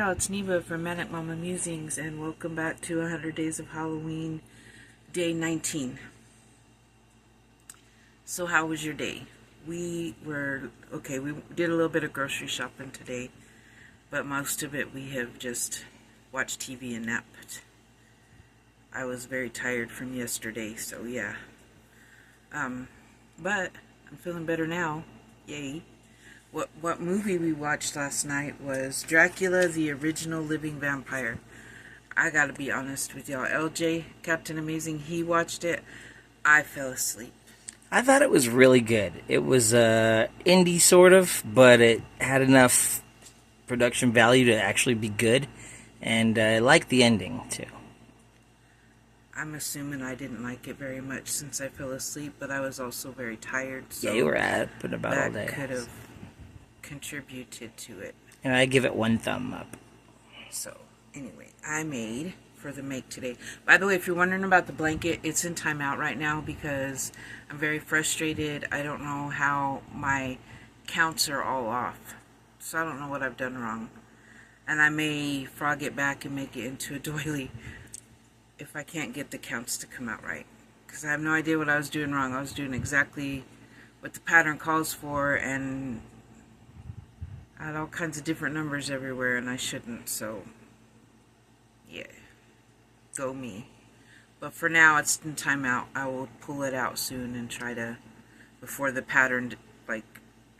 y'all, it's Neva from Manic Mama Musings, and welcome back to 100 Days of Halloween, day 19. So how was your day? We did a little bit of grocery shopping today, but most of it we have just watched TV and napped. I was very tired from yesterday, so yeah. But I'm feeling better now. Yay. What movie we watched last night was Dracula, the Original Living Vampire. I gotta be honest with y'all. LJ, Captain Amazing, he watched it. I fell asleep. I thought it was really good. It was indie sort of, but it had enough production value to actually be good. And I liked the ending, too. I'm assuming I didn't like it very much since I fell asleep, but I was also very tired. So yeah, you were up and about all day. That could have contributed to it. And I give it 1 thumb up. So, anyway, I made for the make today. By the way, if you're wondering about the blanket, it's in timeout right now because I'm very frustrated. I don't know how my counts are all off. So I don't know what I've done wrong. And I may frog it back and make it into a doily if I can't get the counts to come out right. Because I have no idea what I was doing wrong. I was doing exactly what the pattern calls for, and I had all kinds of different numbers everywhere, and I shouldn't, so yeah, go me. But for now, it's in timeout. I will pull it out soon and try to, before the pattern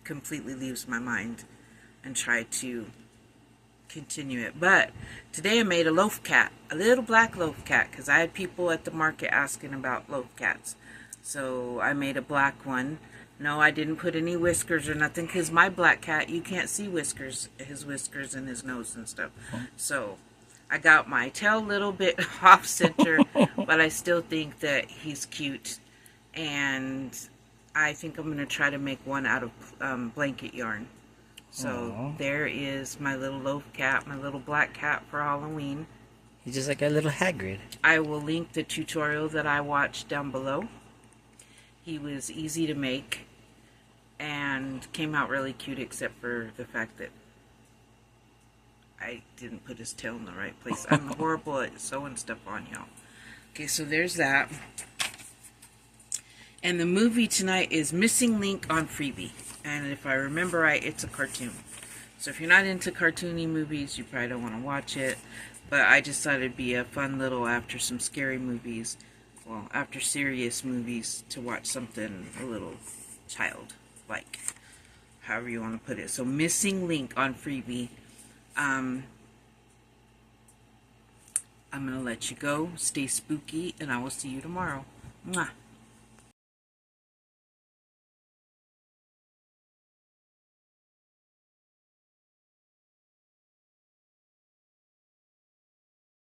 completely leaves my mind, and try to continue it. But today I made a loaf cat, a little black loaf cat, because I had people at the market asking about loaf cats. So I made a black one. No, I didn't put any whiskers or nothing, because my black cat, you can't see whiskers, his whiskers and his nose and stuff. So I got my tail a little bit off center, but I still think that he's cute. And I think I'm going to try to make one out of blanket yarn. So there is my little loaf cat, my little black cat for Halloween. He's just like a little Hagrid. I will link the tutorial that I watched down below. He was easy to make and came out really cute, except for the fact that I didn't put his tail in the right place. I'm horrible at sewing stuff on, y'all. Okay, so there's that. And the movie tonight is Missing Link on FreeVee. And if I remember right, it's a cartoon. So if you're not into cartoony movies, you probably don't want to watch it. But I just thought it'd be a fun little, after some scary movies, well, after serious movies, to watch something a little childlike, however you want to put it. So Missing Link on FreeVee. I'm going to let you go. Stay spooky, and I will see you tomorrow. Mwah.